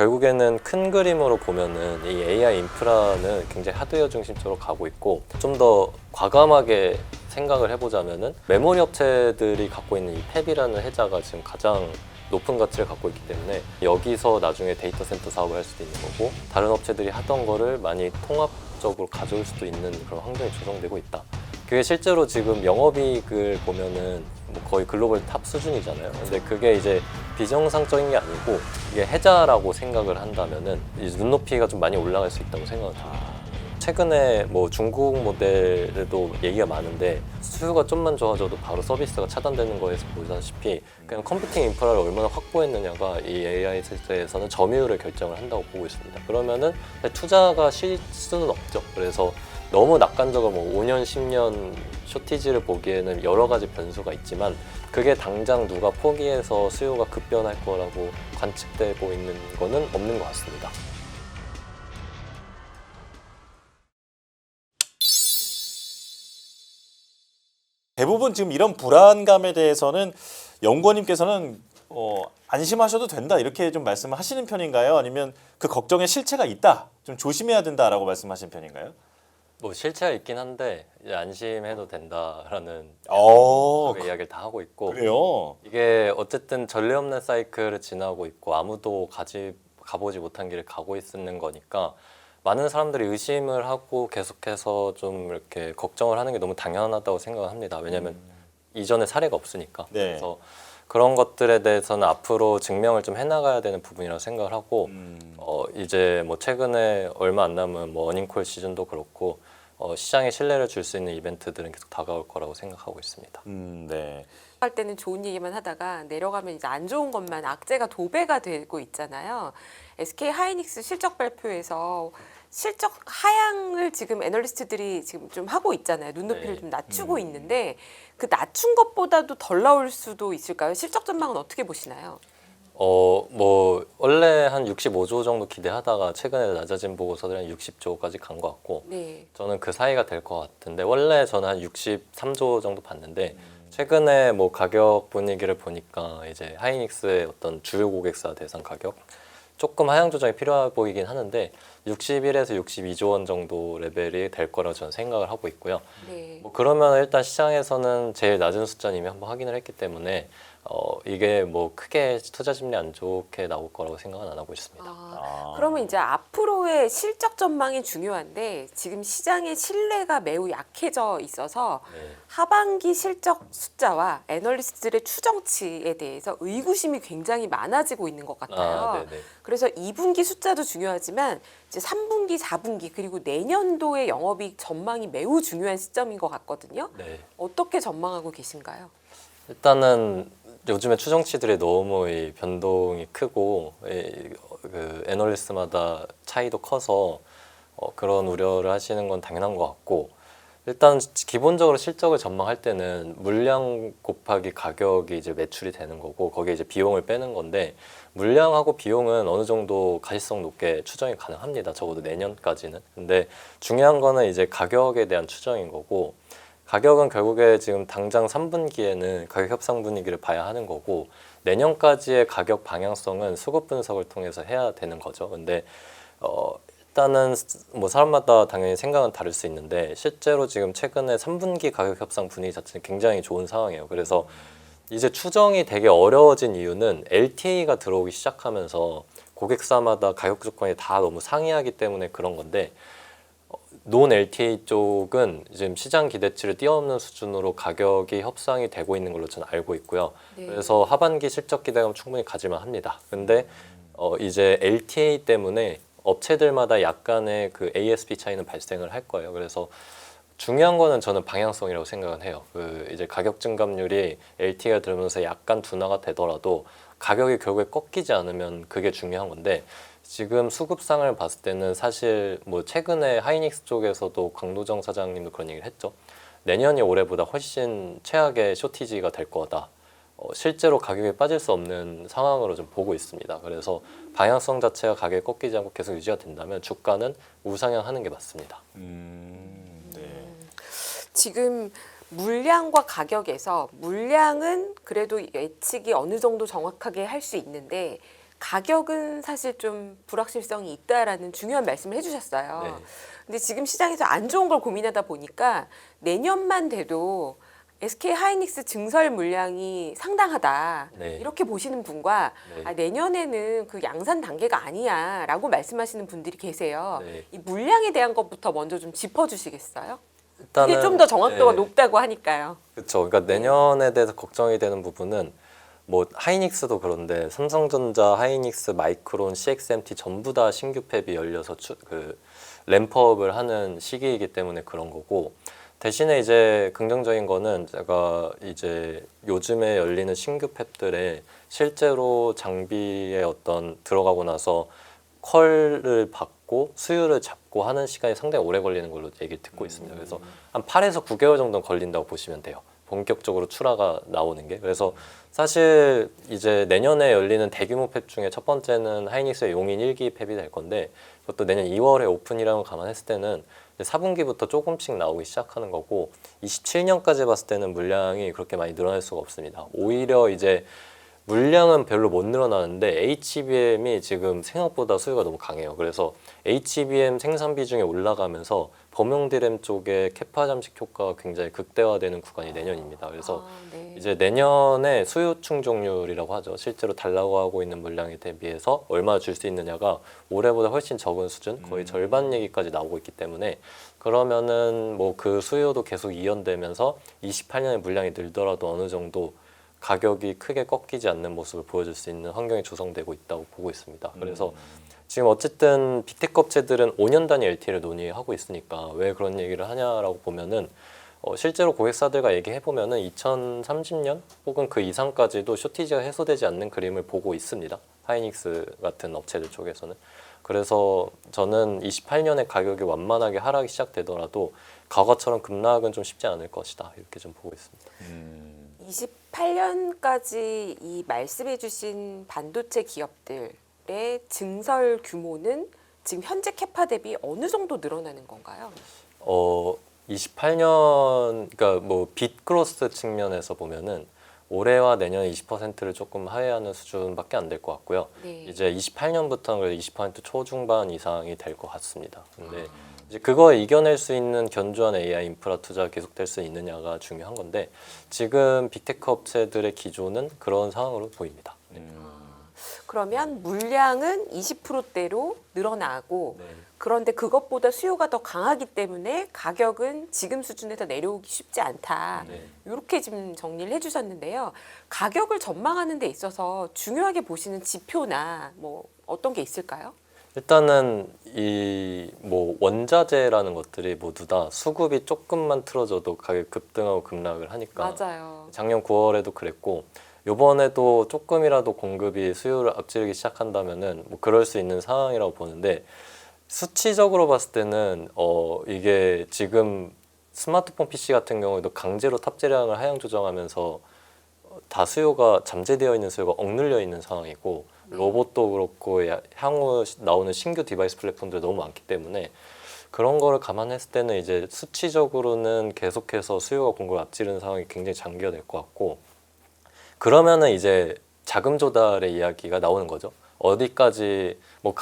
결국에는 큰 그림으로 보면은 이 AI 인프라는 굉장히 하드웨어 중심적으로 가고 있고, 좀 더 과감하게 생각을 해보자면은 메모리 업체들이 갖고 있는 이 팹이라는 해자가 지금 가장 높은 가치를 갖고 있기 때문에 여기서 나중에 데이터 센터 사업을 할 수도 있는 거고, 다른 업체들이 하던 거를 많이 통합적으로 가져올 수도 있는 그런 환경이 조성되고 있다. 그게 실제로 지금 영업이익을 보면은 뭐 거의 글로벌 탑 수준이잖아요. 근데 그게 이제 비정상적인 게 아니고 이게 해자라고 생각을 한다면은 이제 눈높이가 좀 많이 올라갈 수 있다고 생각을 합니다. 최근에 뭐 중국 모델에도 얘기가 많은데 수요가 좀만 좋아져도 바로 서비스가 차단되는 거에서 보다시피 그냥 컴퓨팅 인프라를 얼마나 확보했느냐가 이 AI 세대에서는 점유율을 결정을 한다고 보고 있습니다. 그러면은 투자가 쉴 수는 없죠. 그래서 너무 낙관적으로 뭐 5년, 10년 쇼티지를 보기에는 여러 가지 변수가 있지만 그게 당장 누가 포기해서 수요가 급변할 거라고 관측되고 있는 거는 없는 것 같습니다. 대부분 지금 이런 불안감에 대해서는 연구원님께서는 안심하셔도 된다 이렇게 좀 말씀을 하시는 편인가요? 아니면 그 걱정에 실체가 있다, 좀 조심해야 된다라고 말씀하시는 편인가요? 뭐 실체가 있긴 한데 이제 안심해도 된다라는 이야기를 다 하고 있고, 그래요? 이게 어쨌든 전례 없는 사이클을 지나고 있고 아무도 가보지 못한 길을 가고 있는 거니까 많은 사람들이 의심을 하고 계속해서 좀 이렇게 걱정을 하는 게 너무 당연하다고 생각을 합니다. 왜냐하면 이전에 사례가 없으니까. 네. 그래서 그런 것들에 대해서는 앞으로 증명을 좀 해나가야 되는 부분이라고 생각을 하고, 이제 뭐 최근에 얼마 안 남은 뭐 어닝콜 시즌도 그렇고 시장에 신뢰를 줄 수 있는 이벤트들은 계속 다가올 거라고 생각하고 있습니다. 네. 할 때는 좋은 얘기만 하다가 내려가면 이제 안 좋은 것만 악재가 도배가 되고 있잖아요. SK 하이닉스 실적 발표에서 실적 하향을 지금 애널리스트들이 지금 좀 하고 있잖아요. 눈높이를 네. 좀 낮추고 있는데 그 낮춘 것보다도 덜 나올 수도 있을까요? 실적 전망은 어떻게 보시나요? 뭐 원래 한 65조 정도 기대하다가 최근에 낮아진 보고서들은 한 60조까지 간 것 같고, 네. 저는 그 사이가 될 것 같은데 원래 저는 한 63조 정도 봤는데 최근에 뭐 가격 분위기를 보니까 이제 하이닉스의 어떤 주요 고객사 대상 가격 조금 하향 조정이 필요해 보이긴 하는데 61에서 62조 원 정도 레벨이 될 거라고 저는 생각을 하고 있고요. 네. 뭐 그러면 일단 시장에서는 제일 낮은 숫자는 이미 한번 확인을 했기 때문에 이게 뭐 크게 투자 심리 안 좋게 나올 거라고 생각은 안 하고 있습니다. 그러면 이제 앞으로의 실적 전망이 중요한데 지금 시장의 신뢰가 매우 약해져 있어서 네. 하반기 실적 숫자와 애널리스트들의 추정치에 대해서 의구심이 굉장히 많아지고 있는 것 같아요. 네네. 그래서 2분기 숫자도 중요하지만 이제 3분기, 4분기 그리고 내년도의 영업이익 전망이 매우 중요한 시점인 것 같거든요. 네. 어떻게 전망하고 계신가요? 일단은 요즘에 추정치들이 너무 이 변동이 크고 그 애널리스트마다 차이도 커서 그런 우려를 하시는 건 당연한 것 같고, 일단 기본적으로 실적을 전망할 때는 물량 곱하기 가격이 이제 매출이 되는 거고 거기에 이제 비용을 빼는 건데, 물량하고 비용은 어느 정도 가시성 높게 추정이 가능합니다. 적어도 내년까지는. 근데 중요한 거는 이제 가격에 대한 추정인 거고, 가격은 결국에 지금 당장 3분기에는 가격 협상 분위기를 봐야 하는 거고, 내년까지의 가격 방향성은 수급 분석을 통해서 해야 되는 거죠. 근데 일단은 뭐 사람마다 당연히 생각은 다를 수 있는데 실제로 지금 최근에 3분기 가격 협상 분위기 자체는 굉장히 좋은 상황이에요. 그래서 이제 추정이 되게 어려워진 이유는 LTA가 들어오기 시작하면서 고객사마다 가격 조건이 다 너무 상이하기 때문에 그런 건데, 논 LTA 쪽은 지금 시장 기대치를 뛰어넘는 수준으로 가격이 협상이 되고 있는 걸로 저는 알고 있고요. 네. 그래서 하반기 실적 기대감 충분히 가질만 합니다. 근데 이제 LTA 때문에 업체들마다 약간의 그 ASP 차이는 발생을 할 거예요. 그래서 중요한 거는 저는 방향성이라고 생각은 해요. 그 이제 가격 증감률이 LTA가 들면서 약간 둔화가 되더라도 가격이 결국에 꺾이지 않으면 그게 중요한 건데, 지금 수급상을 봤을 때는 사실 뭐 최근에 하이닉스 쪽에서도 강도정 사장님도 그런 얘기를 했죠. 내년이 올해보다 훨씬 최악의 쇼티지가 될 거다. 실제로 가격이 빠질 수 없는 상황으로 좀 보고 있습니다. 그래서 방향성 자체가 가격이 꺾이지 않고 계속 유지가 된다면 주가는 우상향하는 게 맞습니다. 네. 지금 물량과 가격에서 물량은 그래도 예측이 어느 정도 정확하게 할 수 있는데 가격은 사실 좀 불확실성이 있다라는 중요한 말씀을 해주셨어요. 네. 근데 지금 시장에서 안 좋은 걸 고민하다 보니까 내년만 돼도 SK 하이닉스 증설 물량이 상당하다. 네. 이렇게 보시는 분과 네. 아, 내년에는 그 양산 단계가 아니야라고 말씀하시는 분들이 계세요. 네. 이 물량에 대한 것부터 먼저 좀 짚어주시겠어요? 이게 일단은 좀 더 정확도가 네. 높다고 하니까요. 그렇죠. 그러니까 내년에 대해서 걱정이 되는 부분은 뭐 하이닉스도 그런데 삼성전자, 하이닉스, 마이크론, CXMT 전부 다 신규 팹이 열려서 그 램프업을 하는 시기이기 때문에 그런 거고, 대신에 이제 긍정적인 거는 제가 이제 요즘에 열리는 신규 팹들에 실제로 장비에 어떤 들어가고 나서 컬을 받고 수율을 잡고 하는 시간이 상당히 오래 걸리는 걸로 얘기를 듣고 있습니다. 그래서 한 8에서 9개월 정도 걸린다고 보시면 돼요. 본격적으로 출하가 나오는 게. 그래서 사실 이제 내년에 열리는 대규모 팹 중에 첫 번째는 하이닉스의 용인 1기 팹이 될 건데, 그것도 내년 2월에 오픈이라는 걸 감안했을 때는 4분기부터 조금씩 나오기 시작하는 거고, 27년까지 봤을 때는 물량이 그렇게 많이 늘어날 수가 없습니다. 오히려 이제 물량은 별로 못 늘어나는데 HBM이 지금 생각보다 수요가 너무 강해요. 그래서 HBM 생산 비중이 올라가면서 범용 DRAM 쪽에 캐파 잠식 효과가 굉장히 극대화되는 구간이 내년입니다. 그래서 네. 이제 내년에 수요 충족률이라고 하죠. 실제로 달라고 하고 있는 물량에 대비해서 얼마 줄 수 있느냐가 올해보다 훨씬 적은 수준, 거의 절반 얘기까지 나오고 있기 때문에, 그러면은 뭐 그 수요도 계속 이연되면서 28년에 물량이 늘더라도 어느 정도 가격이 크게 꺾이지 않는 모습을 보여줄 수 있는 환경이 조성되고 있다고 보고 있습니다. 그래서 지금 어쨌든 빅테크 업체들은 5년 단위 LTA를 논의하고 있으니까 왜 그런 얘기를 하냐라고 보면은 실제로 고객사들과 얘기해 보면은 2030년 혹은 그 이상까지도 쇼티지가 해소되지 않는 그림을 보고 있습니다. 하이닉스 같은 업체들 쪽에서는. 그래서 저는 28년에 가격이 완만하게 하락이 시작되더라도 과거처럼 급락은 좀 쉽지 않을 것이다, 이렇게 좀 보고 있습니다. 28년까지 이 말씀해주신 반도체 기업들의 증설 규모는 지금 현재 캐파 대비 어느 정도 늘어나는 건가요? 28년, 그러니까 뭐 빗그로스 측면에서 보면은 올해와 내년에 20%를 조금 하회하는 수준밖에 안 될 것 같고요. 네. 이제 28년부터는 20% 초중반 이상이 될 것 같습니다. 근데 이제 그거 이겨낼 수 있는 견조한 AI 인프라 투자가 계속될 수 있느냐가 중요한 건데, 지금 빅테크 업체들의 기조는 그런 상황으로 보입니다. 네. 그러면 물량은 20%대로 늘어나고 네. 그런데 그것보다 수요가 더 강하기 때문에 가격은 지금 수준에서 내려오기 쉽지 않다. 네. 이렇게 지금 정리를 해주셨는데요. 가격을 전망하는 데 있어서 중요하게 보시는 지표나 뭐 어떤 게 있을까요? 일단은 이 뭐 원자재라는 것들이 모두 다 수급이 조금만 틀어져도 가격 급등하고 급락을 하니까, 맞아요. 작년 9월에도 그랬고 이번에도 조금이라도 공급이 수요를 앞지르기 시작한다면은 뭐 그럴 수 있는 상황이라고 보는데, 수치적으로 봤을 때는 이게 지금 스마트폰 PC 같은 경우에도 강제로 탑재량을 하향 조정하면서 다 수요가 잠재되어 있는 수요가 억눌려 있는 상황이고, 로봇도 그렇고 향후 나오는 신규 디바이스 플랫폼들 너무 많기 때문에 그런 거를 감안했을 때는 이제 수치적으로는 계속해서 수요가 공급을 앞지르는 상황이 굉장히 장기화될 것 같고, 그러면은 이제 자금 조달의 이야기가 나오는 거죠. 어디까지 뭐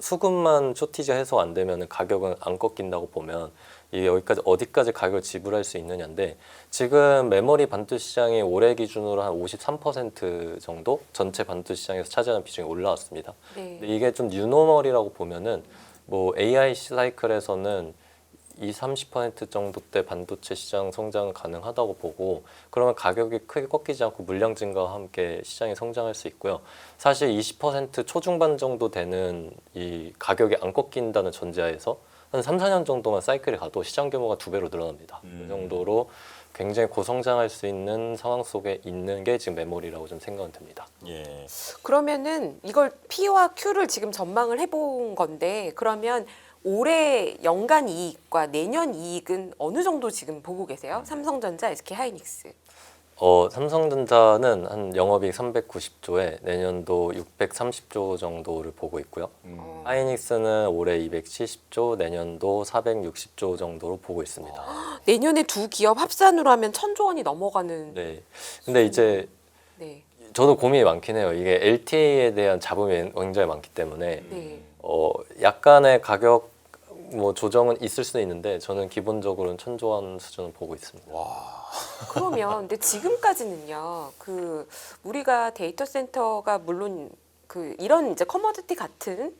수급만 쇼티지 해소 안 되면은 가격은 안 꺾인다고 보면 이게 여기까지 어디까지 가격을 지불할 수 있느냐인데, 지금 메모리 반도체 시장이 올해 기준으로 한 53% 정도 전체 반도체 시장에서 차지하는 비중이 올라왔습니다. 네. 근데 이게 좀 뉴노멀이라고 보면은 뭐 AI 사이클에서는 20-30% 정도 대 반도체 시장 성장은 가능하다고 보고, 그러면 가격이 크게 꺾이지 않고 물량 증가와 함께 시장이 성장할 수 있고요. 사실 20% 초중반 정도 되는 이 가격이 안 꺾인다는 전제하에서 한 3-4년 정도만 사이클이 가도 시장 규모가 2배로 늘어납니다. 그 정도로 굉장히 고성장할 수 있는 상황 속에 있는 게 지금 메모리라고 좀 생각은 듭니다. 예. 그러면은 이걸 P와 Q를 지금 전망을 해본 건데, 그러면 올해 연간 이익과 내년 이익은 어느 정도 지금 보고 계세요? 삼성전자, SK 하이닉스. 삼성전자는 한 영업이익 390조에 내년도 630조 정도를 보고 있고요. 하이닉스는 올해 270조, 내년도 460조 정도로 보고 있습니다. 내년에 두 기업 합산으로 하면 1,000조 원이 넘어가는. 네. 근데 이제 네. 저도 고민이 많긴 해요. 이게 LTA에 대한 잡음이 굉장히 많기 때문에 네. 약간의 가격 뭐 조정은 있을 수는 있는데 저는 기본적으로는 천조한 수준을 보고 있습니다. 그러면 근데 지금까지는요. 그 우리가 데이터 센터가 물론 그 이런 이제 커머디티 같은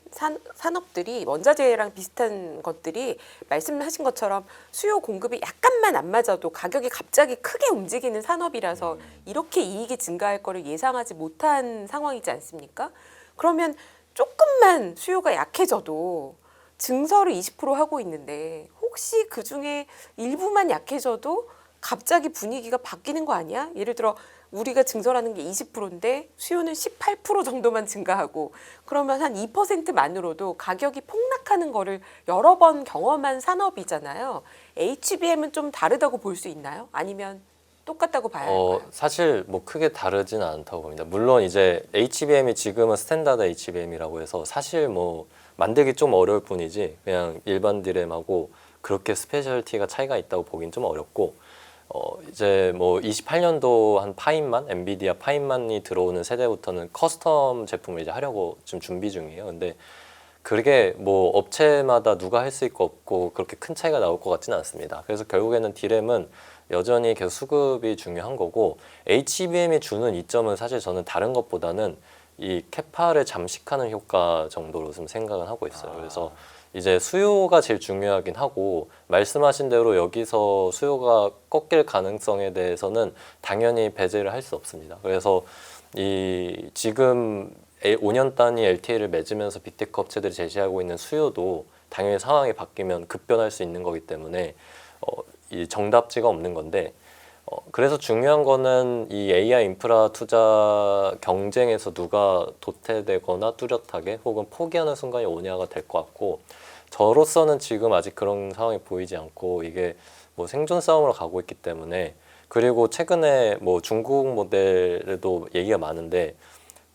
산업들이 원자재랑 비슷한 것들이 말씀하신 것처럼 수요 공급이 약간만 안 맞아도 가격이 갑자기 크게 움직이는 산업이라서 이렇게 이익이 증가할 거를 예상하지 못한 상황이지 않습니까? 그러면 조금만 수요가 약해져도 증설을 20% 하고 있는데 혹시 그 중에 일부만 약해져도 갑자기 분위기가 바뀌는 거 아니야? 예를 들어 우리가 증설하는 게 20%인데 수요는 18% 정도만 증가하고 그러면 한 2%만으로도 가격이 폭락하는 거를 여러 번 경험한 산업이잖아요. HBM은 좀 다르다고 볼 수 있나요? 아니면 똑같다고 봐야 할까요? 사실 뭐 크게 다르지는 않다고 봅니다. 물론 이제 HBM이 지금은 스탠다드 HBM이라고 해서 사실 뭐 만들기 좀 어려울 뿐이지 그냥 일반 디램하고 그렇게 스페셜티가 차이가 있다고 보긴 좀 어렵고 이제 뭐 28년도 한 파인만 엔비디아 파인만이 들어오는 세대부터는 커스텀 제품을 이제 하려고 지금 준비 중이에요. 근데 그게 뭐 업체마다 누가 할 수 있고 없고 그렇게 큰 차이가 나올 것 같지는 않습니다. 그래서 결국에는 디램은 여전히 계속 수급이 중요한 거고 HBM이 주는 이점은 사실 저는 다른 것보다는 이 캐파를 잠식하는 효과 정도로 좀 생각은 하고 있어요. 그래서 이제 수요가 제일 중요하긴 하고 말씀하신 대로 여기서 수요가 꺾일 가능성에 대해서는 당연히 배제를 할 수 없습니다. 그래서 이 지금 5년 단위 LTA를 맺으면서 빅테크 업체들이 제시하고 있는 수요도 당연히 상황이 바뀌면 급변할 수 있는 거기 때문에 이 정답지가 없는 건데 그래서 중요한 거는 이 AI 인프라 투자 경쟁에서 누가 도태되거나 뚜렷하게 혹은 포기하는 순간이 오냐가 될 것 같고 저로서는 지금 아직 그런 상황이 보이지 않고 이게 뭐 생존 싸움으로 가고 있기 때문에 그리고 최근에 뭐 중국 모델도 얘기가 많은데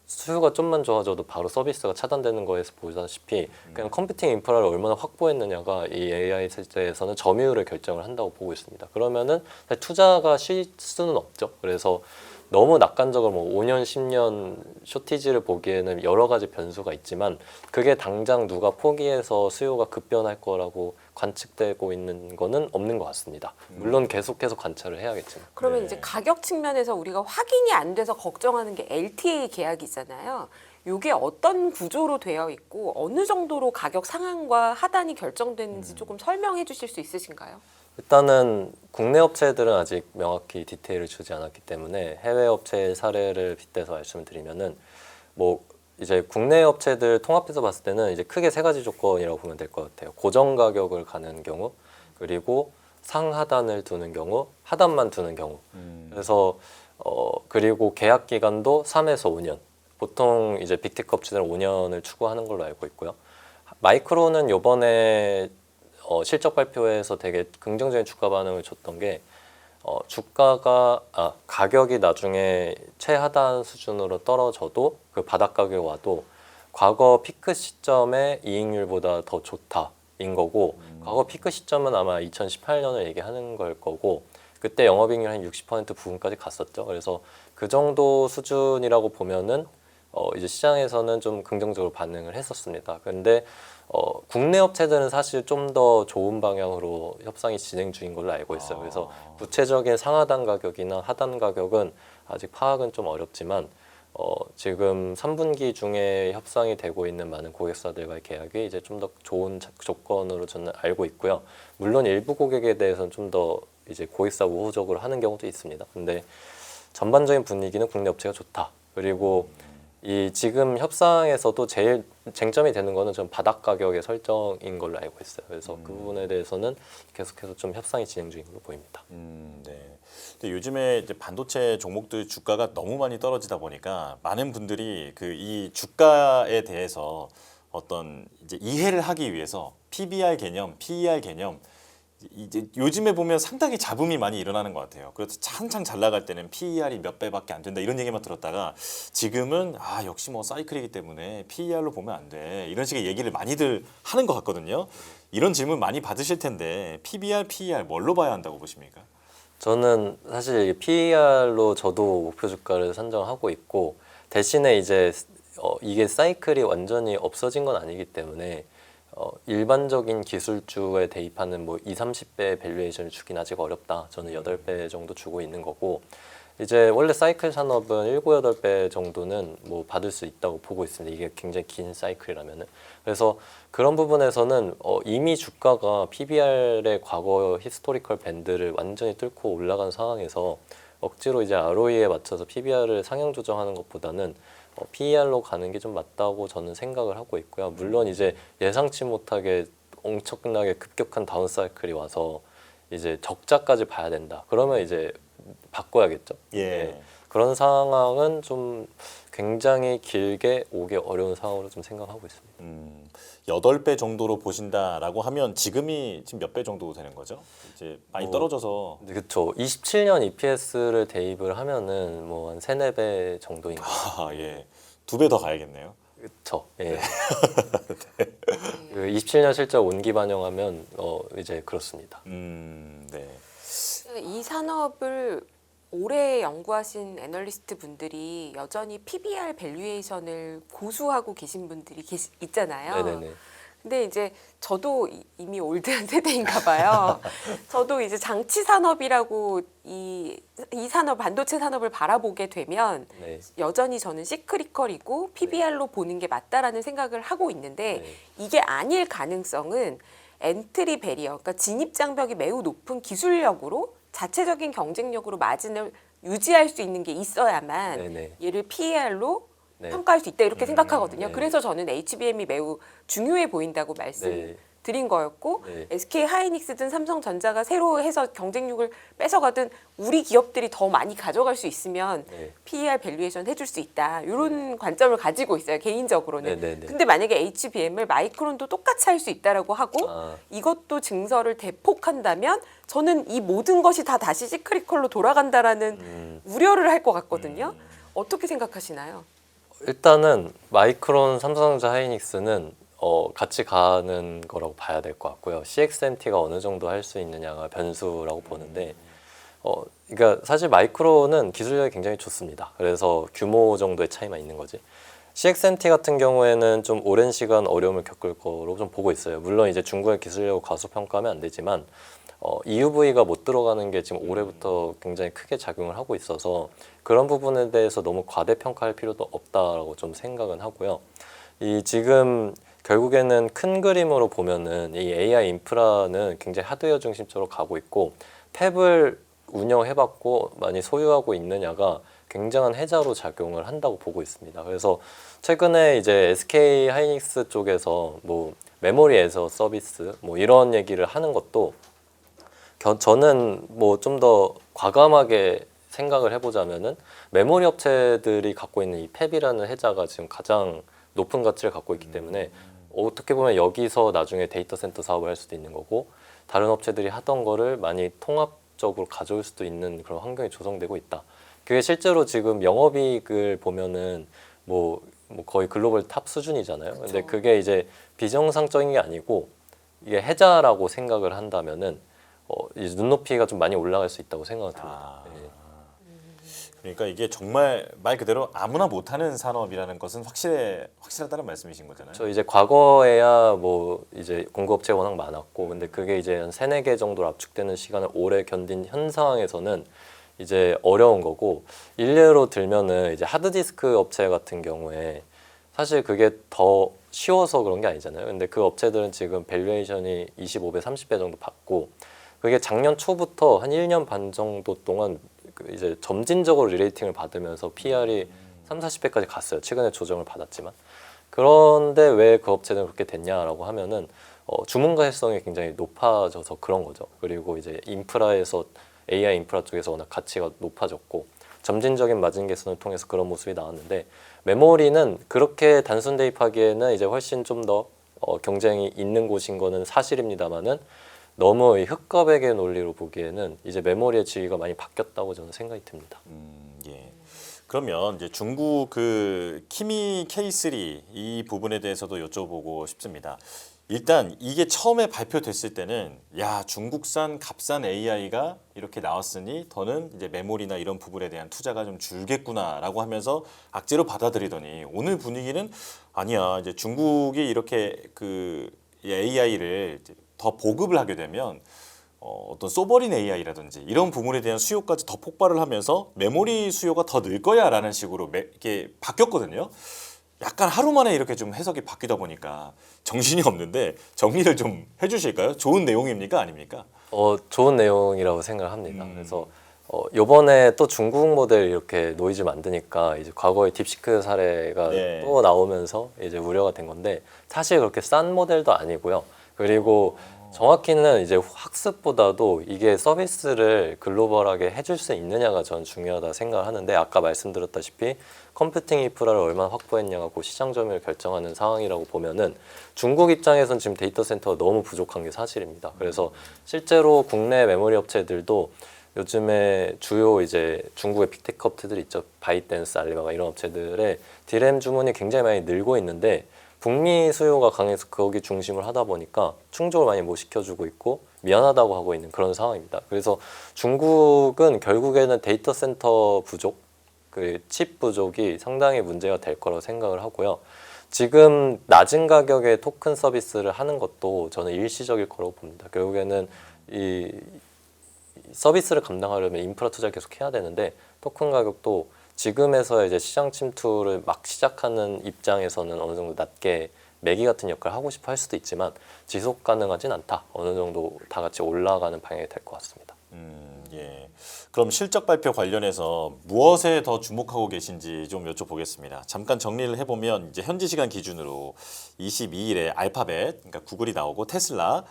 수요가 좀만 좋아져도 바로 서비스가 차단되는 거에서 보다시피 그냥 컴퓨팅 인프라를 얼마나 확보했느냐가 이 AI 세대에서는 점유율을 결정을 한다고 보고 있습니다. 그러면은 투자가 쉴 수는 없죠. 그래서 너무 낙관적으로 뭐 5년, 10년 쇼티지를 보기에는 여러 가지 변수가 있지만 그게 당장 누가 포기해서 수요가 급변할 거라고 관측되고 있는 거는 없는 것 같습니다. 물론 계속해서 관찰을 해야겠지만. 그러면 네. 이제 가격 측면에서 우리가 확인이 안 돼서 걱정하는 게 LTA 계약이잖아요. 이게 어떤 구조로 되어 있고 어느 정도로 가격 상한과 하단이 결정되는지 조금 설명해 주실 수 있으신가요? 일단은 국내 업체들은 아직 명확히 디테일을 주지 않았기 때문에 해외 업체의 사례를 빗대서 말씀을 드리면은 뭐 이제 국내 업체들 통합해서 봤을 때는 이제 크게 세 가지 조건이라고 보면 될 것 같아요. 고정 가격을 가는 경우, 그리고 상하단을 두는 경우, 하단만 두는 경우. 그래서 그리고 계약 기간도 3에서 5년. 보통 이제 빅테크 업체들은 5년을 추구하는 걸로 알고 있고요. 마이크론은 요번에 실적 발표에서 되게 긍정적인 주가 반응을 줬던 게 주가가 가격이 나중에 최하단 수준으로 떨어져도 그 바닥 가격 와도 과거 피크 시점의 이익률보다 더 좋다인 거고 과거 피크 시점은 아마 2018년을 얘기하는 걸 거고 그때 영업이익률 한 60% 부분까지 갔었죠. 그래서 그 정도 수준이라고 보면은 이제 시장에서는 좀 긍정적으로 반응을 했었습니다. 근데 국내 업체들은 사실 좀 더 좋은 방향으로 협상이 진행 중인 걸로 알고 있어요. 그래서 구체적인 상하단 가격이나 하단 가격은 아직 파악은 좀 어렵지만 지금 3분기 중에 협상이 되고 있는 많은 고객사들과의 계약이 이제 좀 더 좋은 조건으로 저는 알고 있고요. 물론 일부 고객에 대해서는 좀 더 이제 고객사 우호적으로 하는 경우도 있습니다. 근데 전반적인 분위기는 국내 업체가 좋다. 그리고 이 지금 협상에서도 제일 쟁점이 되는 거는 좀 바닥 가격의 설정인 걸로 알고 있어요. 그래서 그 부분에 대해서는 계속해서 좀 협상이 진행 중인 걸로 보입니다. 네. 근데 요즘에 이제 반도체 종목들 주가가 너무 많이 떨어지다 보니까 많은 분들이 그 이 주가에 대해서 어떤 이제 이해를 하기 위해서 PBR 개념, PER 개념 이제 요즘에 보면 상당히 잡음이 많이 일어나는 것 같아요. 그래서 한창 잘 나갈 때는 PER이 몇 배밖에 안 된다 이런 얘기만 들었다가 지금은 역시 뭐 사이클이기 때문에 PER로 보면 안 돼 이런 식의 얘기를 많이들 하는 것 같거든요. 이런 질문 많이 받으실 텐데 PBR, PER 뭘로 봐야 한다고 보십니까? 저는 사실 PER로 저도 목표 주가를 산정하고 있고 대신에 이제 이게 사이클이 완전히 없어진 건 아니기 때문에 일반적인 기술주에 대입하는 뭐 2, 30배 밸류에이션을 주긴 아직 어렵다. 저는 8배 정도 주고 있는 거고 이제 원래 사이클 산업은 7, 8배 정도는 뭐 받을 수 있다고 보고 있습니다. 이게 굉장히 긴 사이클이라면은. 그래서 그런 부분에서는 이미 주가가 PBR의 과거 히스토리컬 밴드를 완전히 뚫고 올라간 상황에서 억지로 이제 ROE에 맞춰서 PBR을 상향 조정하는 것보다는 PER로 가는 게 좀 맞다고 저는 생각을 하고 있고요. 물론 이제 예상치 못하게 엄청나게 급격한 다운 사이클이 와서 이제 적자까지 봐야 된다. 그러면 이제 바꿔야겠죠. 예. 네. 그런 상황은 좀 굉장히 길게 오기 어려운 상황으로 좀 생각하고 있습니다. 8배 정도로 보신다라고 하면 지금이 지금 몇 배 정도 되는 거죠? 이제 많이 떨어져서 그렇죠. 27년 EPS를 대입을 하면은 뭐 한 3, 4배 정도인 거죠. 아, 예. 2배 더 가야겠네요. 그렇죠. 예. 그 27년 실적 온기 반영하면 이제 그렇습니다. 네. 이 산업을 오래 연구하신 애널리스트 분들이 여전히 PBR 밸류에이션을 고수하고 계신 분들이 있잖아요. 네네네. 근데 이제 저도 이미 올드한 세대인가 봐요. 저도 이제 장치 산업이라고 이 산업, 반도체 산업을 바라보게 되면 네. 여전히 저는 시크리컬이고 PBR로 보는 게 맞다라는 생각을 하고 있는데 네. 이게 아닐 가능성은 엔트리 배리어, 그러니까 진입 장벽이 매우 높은 기술력으로 자체적인 경쟁력으로 마진을 유지할 수 있는 게 있어야만 네네. 얘를 PER로 네. 평가할 수 있다 이렇게 생각하거든요. 네. 그래서 저는 HBM이 매우 중요해 보인다고 말씀드린 거였고 네. SK 하이닉스든 삼성전자가 새로 해서 경쟁력을 뺏어가든 우리 기업들이 더 많이 가져갈 수 있으면 네. PER 밸류에이션 해줄 수 있다. 이런 관점을 가지고 있어요. 개인적으로는. 네네네. 근데 만약에 HBM을 마이크론도 똑같이 할 수 있다라고 하고 아. 이것도 증설을 대폭한다면 저는 이 모든 것이 다 다시 시크리컬로 돌아간다라는 우려를 할 것 같거든요. 어떻게 생각하시나요? 일단은 마이크론, 삼성전자, 하이닉스는 같이 가는 거라고 봐야 될 것 같고요. CXMT가 어느 정도 할 수 있느냐가 변수라고 보는데 그러니까 사실 마이크론은 기술력이 굉장히 좋습니다. 그래서 규모 정도의 차이만 있는 거지. CXMT 같은 경우에는 좀 오랜 시간 어려움을 겪을 거로 좀 보고 있어요. 물론 이제 중국의 기술력을 과소평가하면 안 되지만 EUV가 못 들어가는 게 지금 올해부터 굉장히 크게 작용을 하고 있어서 그런 부분에 대해서 너무 과대평가할 필요도 없다라고 좀 생각은 하고요. 이 지금 결국에는 큰 그림으로 보면은 이 AI 인프라는 굉장히 하드웨어 중심적으로 가고 있고 팹을 운영해봤고 많이 소유하고 있느냐가 굉장한 해자로 작용을 한다고 보고 있습니다. 그래서 최근에 이제 SK 하이닉스 쪽에서 뭐 메모리에서 서비스 뭐 이런 얘기를 하는 것도 저는 뭐 좀 더 과감하게 생각을 해보자면은 메모리 업체들이 갖고 있는 이 팹이라는 해자가 지금 가장 높은 가치를 갖고 있기 때문에 어떻게 보면 여기서 나중에 데이터 센터 사업을 할 수도 있는 거고 다른 업체들이 하던 거를 많이 통합적으로 가져올 수도 있는 그런 환경이 조성되고 있다. 그게 실제로 지금 영업이익을 보면은 뭐 거의 글로벌 탑 수준이잖아요. 근데 그쵸. 그게 이제 비정상적인 게 아니고 이게 해자라고 생각을 한다면은 이제 눈높이가 좀 많이 올라갈 수 있다고 생각이 듭니다. 네. 그러니까 이게 정말 말 그대로 아무나 못하는 산업이라는 것은 확실하다는 말씀이신 거잖아요. 저 이제 과거에야 뭐 이제 공급업체가 워낙 많았고 근데 그게 이제 한 3, 4개 정도로 압축되는 시간을 오래 견딘 현 상황에서는 이제 어려운 거고 일례로 들면은 이제 하드디스크 업체 같은 경우에 사실 그게 더 쉬워서 그런 게 아니잖아요. 근데 그 업체들은 지금 밸류에이션이 25배, 30배 정도 받고 그게 작년 초부터 한 1년 반 정도 동안 이제 점진적으로 리레이팅을 받으면서 PR이 3, 40배까지 갔어요. 최근에 조정을 받았지만. 그런데 왜 그 업체는 그렇게 됐냐라고 하면은 주문가해성이 굉장히 높아져서 그런 거죠. 그리고 이제 인프라에서 AI 인프라 쪽에서 워낙 가치가 높아졌고 점진적인 마진 개선을 통해서 그런 모습이 나왔는데 메모리는 그렇게 단순 대입하기에는 이제 훨씬 좀 더 경쟁이 있는 곳인 거는 사실입니다만은 너무 이 흑과백의 논리로 보기에는 이제 메모리의 지위가 많이 바뀌었다고 저는 생각이 듭니다. 예. 그러면 이제 중국 그 키미 K3 이 부분에 대해서도 여쭤보고 싶습니다. 일단 이게 처음에 발표됐을 때는 야 중국산 값싼 AI가 이렇게 나왔으니 더는 이제 메모리나 이런 부분에 대한 투자가 좀 줄겠구나라고 하면서 악재로 받아들이더니 오늘 분위기는 아니야 이제 중국이 이렇게 그 AI를 더 보급을 하게 되면 어떤 소버린 AI라든지 이런 부분에 대한 수요까지 더 폭발을 하면서 메모리 수요가 더 늘 거야라는 식으로 이게 바뀌었거든요. 약간 하루 만에 이렇게 좀 해석이 바뀌다 보니까 정신이 없는데 정리를 좀 해주실까요? 좋은 내용입니까 아닙니까? 좋은 내용이라고 생각합니다. 그래서 요번에 또 중국 모델 이렇게 노이즈 만드니까 이제 과거의 딥시크 사례가 네. 또 나오면서 이제 우려가 된 건데 사실 그렇게 싼 모델도 아니고요. 그리고 정확히는 이제 학습보다도 이게 서비스를 글로벌하게 해줄 수 있느냐가 전 중요하다 생각을 하는데 아까 말씀드렸다시피 컴퓨팅 인프라를 얼마나 확보했냐가 그 시장 점유율을 결정하는 상황이라고 보면은 중국 입장에선 지금 데이터 센터가 너무 부족한 게 사실입니다. 그래서 실제로 국내 메모리 업체들도 요즘에 주요 이제 중국의 빅테크 업체들 있죠. 바이댄스, 알리바바 이런 업체들의 디램 주문이 굉장히 많이 늘고 있는데 북미 수요가 강해서 거기 중심을 하다 보니까 충족을 많이 못 시켜주고 있고 미안하다고 하고 있는 그런 상황입니다. 그래서 중국은 결국에는 데이터 센터 부족, 그 칩 부족이 상당히 문제가 될 거라고 생각을 하고요. 지금 낮은 가격의 토큰 서비스를 하는 것도 저는 일시적일 거라고 봅니다. 결국에는 이 서비스를 감당하려면 인프라 투자를 계속 해야 되는데 토큰 가격도 지금에서 이제 시장 침투를 막 시작하는 입장에서는 어느 정도 낮게 매기 같은 역할을 하고 싶어 할 수도 있지만 지속 가능하진 않다. 어느 정도 다 같이 올라가는 방향이 될 것 같습니다. 예. 그럼 실적 발표 관련해서 무엇에 더 주목하고 계신지 좀 여쭤보겠습니다. 잠깐 정리를 해보면 이제 현지 시간 기준으로 22일에 알파벳, 그러니까 구글이 나오고 테슬라,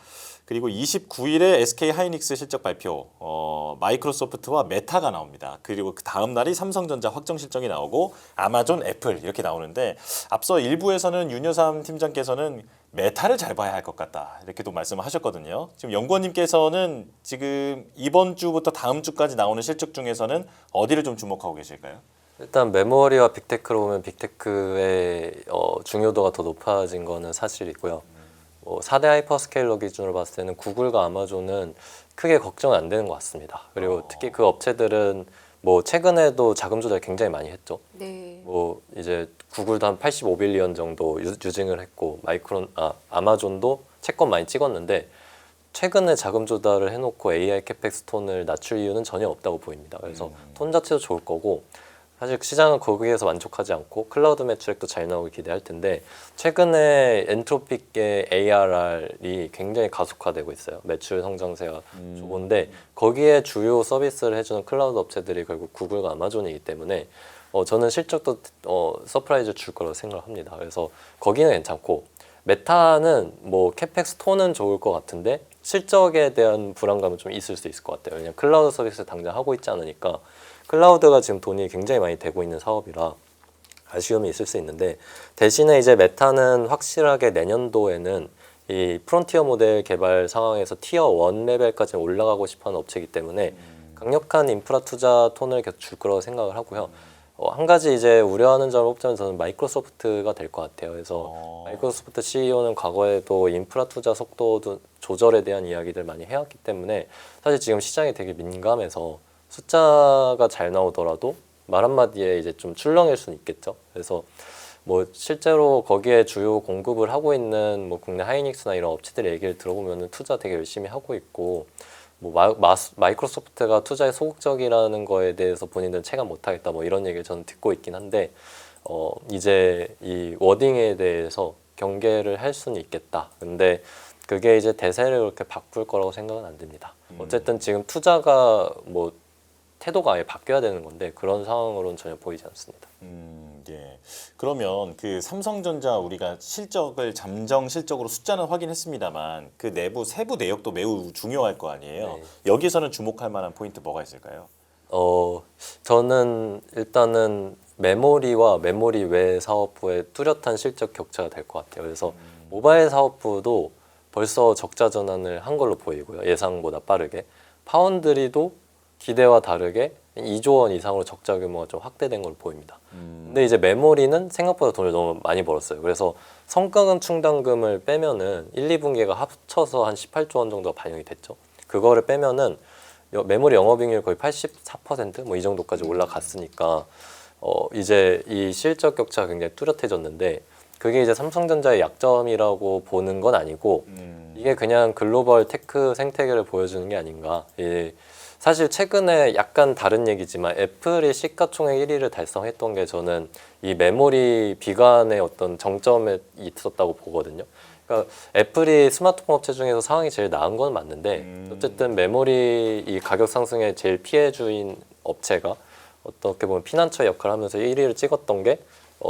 그리고 29일에 SK 하이닉스 실적 발표, 마이크로소프트와 메타가 나옵니다. 그리고 그 다음 날이 삼성전자 확정 실적이 나오고 아마존, 애플 이렇게 나오는데 앞서 일부에서는 윤여삼 팀장께서는 메타를 잘 봐야 할 것 같다 이렇게도 말씀하셨거든요. 지금 연구원님께서는 지금 이번 주부터 다음 주까지 나오는 실적 중에서는 어디를 좀 주목하고 계실까요? 일단 메모리와 빅테크로 보면 빅테크의 중요도가 더 높아진 거는 사실이고요. 4대 하이퍼스케일러 기준으로 봤을 때는 구글과 아마존은 크게 걱정 안 되는 것 같습니다. 그리고 특히 그 업체들은 뭐 최근에도 자금 조달 굉장히 많이 했죠. 네. 뭐 이제 구글도 한 85빌리언 정도 유증을 했고 아마존도 채권 많이 찍었는데 최근에 자금 조달을 해놓고 AI 캐펙스 톤을 낮출 이유는 전혀 없다고 보입니다. 그래서 톤 자체도 좋을 거고 사실 시장은 거기에서 만족하지 않고 클라우드 매출액도 잘 나오길 기대할 텐데 최근에 엔트로픽의 ARR이 굉장히 가속화되고 있어요. 매출 성장세가 좋은데 거기에 주요 서비스를 해주는 클라우드 업체들이 결국 구글과 아마존이기 때문에 저는 실적도 서프라이즈 줄 거라고 생각합니다. 그래서 거기는 괜찮고 메타는 뭐 캐펙스 톤은 좋을 것 같은데 실적에 대한 불안감은 좀 있을 수 있을 것 같아요. 왜냐하면 클라우드 서비스 당장 하고 있지 않으니까 클라우드가 지금 돈이 굉장히 많이 되고 있는 사업이라 아쉬움이 있을 수 있는데 대신에 이제 메타는 확실하게 내년도에는 이 프론티어 모델 개발 상황에서 티어 1 레벨까지 올라가고 싶어하는 업체이기 때문에 강력한 인프라 투자 톤을 계속 줄 거라고 생각을 하고요. 한 가지 이제 우려하는 점을 뽑자면 저는 마이크로소프트가 될 것 같아요. 그래서 마이크로소프트 CEO는 과거에도 인프라 투자 속도 조절에 대한 이야기들 많이 해왔기 때문에 사실 지금 시장이 되게 민감해서 숫자가 잘 나오더라도 말 한마디에 이제 좀 출렁일 수는 있겠죠. 그래서 뭐 실제로 거기에 주요 공급을 하고 있는 뭐 국내 하이닉스나 이런 업체들의 얘기를 들어보면은 투자 되게 열심히 하고 있고 뭐 마이크로소프트가 투자에 소극적이라는 거에 대해서 본인들은 체감 못하겠다 뭐 이런 얘기를 저는 듣고 있긴 한데 이제 이 워딩에 대해서 경계를 할 수는 있겠다. 근데 그게 이제 대세를 그렇게 바꿀 거라고 생각은 안 됩니다. 어쨌든 지금 투자가 뭐 태도가 아예 바뀌어야 되는 건데 그런 상황으로는 전혀 보이지 않습니다. 예. 그러면 그 삼성전자 우리가 실적을 잠정 실적으로 숫자는 확인했습니다만 그 내부 세부 내역도 매우 중요할 거 아니에요. 네. 여기서는 주목할 만한 포인트 뭐가 있을까요? 저는 일단은 메모리와 메모리 외 사업부의 뚜렷한 실적 격차가 될 것 같아요. 그래서 모바일 사업부도 벌써 적자 전환을 한 걸로 보이고요. 예상보다 빠르게. 파운드리도 기대와 다르게 2조 원 이상으로 적자 규모가 좀 확대된 걸로 보입니다. 근데 이제 메모리는 생각보다 돈을 너무 많이 벌었어요. 그래서 성과금 충당금을 빼면은 1, 2분기가 합쳐서 한 18조 원 정도가 반영이 됐죠. 그거를 빼면은 메모리 영업이익률 거의 84%뭐 이 정도까지 올라갔으니까 이제 이 실적 격차가 굉장히 뚜렷해졌는데 그게 이제 삼성전자의 약점이라고 보는 건 아니고 이게 그냥 글로벌 테크 생태계를 보여주는 게 아닌가. 사실 최근에 약간 다른 얘기지만 애플이 시가총액 1위를 달성했던 게 저는 이 메모리 비관의 어떤 정점에 있었다고 보거든요. 그러니까 애플이 스마트폰 업체 중에서 상황이 제일 나은 건 맞는데 어쨌든 메모리 이 가격 상승에 제일 피해주인 업체가 어떻게 보면 피난처 역할을 하면서 1위를 찍었던 게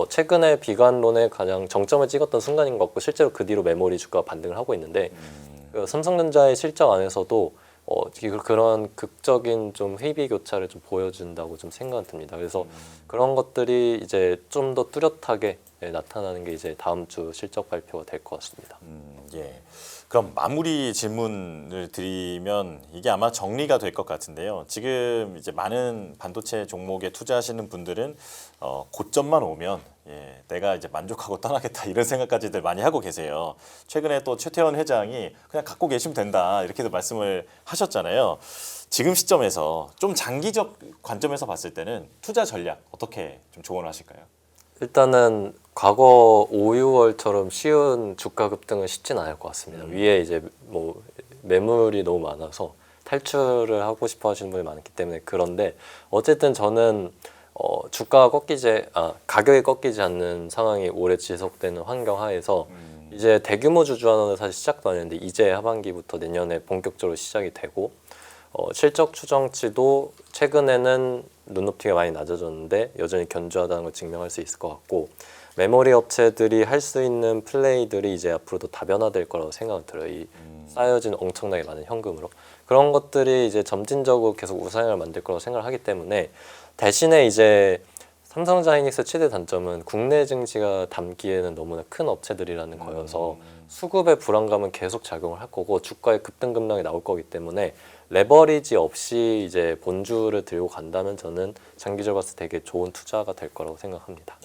최근에 비관론에 가장 정점을 찍었던 순간인 것 같고 실제로 그 뒤로 메모리 주가가 반등을 하고 있는데 그 삼성전자의 실적 안에서도 그런 극적인 좀 희비 교차를 좀 보여준다고 좀 생각이 듭니다. 그래서 그런 것들이 이제 좀 더 뚜렷하게 나타나는 게 이제 다음 주 실적 발표가 될 것 같습니다. 예. 그럼 마무리 질문을 드리면 이게 아마 정리가 될 것 같은데요. 지금 이제 많은 반도체 종목에 투자하시는 분들은 고점만 오면 내가 이제 만족하고 떠나겠다 이런 생각까지들 많이 하고 계세요. 최근에 또 최태원 회장이 그냥 갖고 계시면 된다 이렇게도 말씀을 하셨잖아요. 지금 시점에서 좀 장기적 관점에서 봤을 때는 투자 전략 어떻게 좀 조언을 하실까요? 일단은 과거 5, 6월처럼 쉬운 주가 급등은 쉽진 않을 것 같습니다. 위에 이제 뭐 매물이 너무 많아서 탈출을 하고 싶어 하시는 분이 많기 때문에 그런데 어쨌든 저는 가격이 꺾이지 않는 상황이 오래 지속되는 환경 하에서 이제 대규모 주주환원은 사실 시작도 안 했는데 이제 하반기부터 내년에 본격적으로 시작이 되고 실적 추정치도 최근에는 눈높이가 많이 낮아졌는데 여전히 견조하다는 걸 증명할 수 있을 것 같고 메모리 업체들이 할 수 있는 플레이들이 이제 앞으로도 다변화될 거라고 생각이 들어요. 이 쌓여진 엄청나게 많은 현금으로 그런 것들이 이제 점진적으로 계속 우상향을 만들 거라고 생각을 하기 때문에 대신에 이제 삼성전자 하이닉스 최대 단점은 국내 증시가 담기에는 너무나 큰 업체들이라는 거여서 수급의 불안감은 계속 작용을 할 거고 주가의 급등 급락이 나올 거기 때문에 레버리지 없이 이제 본주를 들고 간다면 저는 장기적으로 봤을 때 되게 좋은 투자가 될 거라고 생각합니다.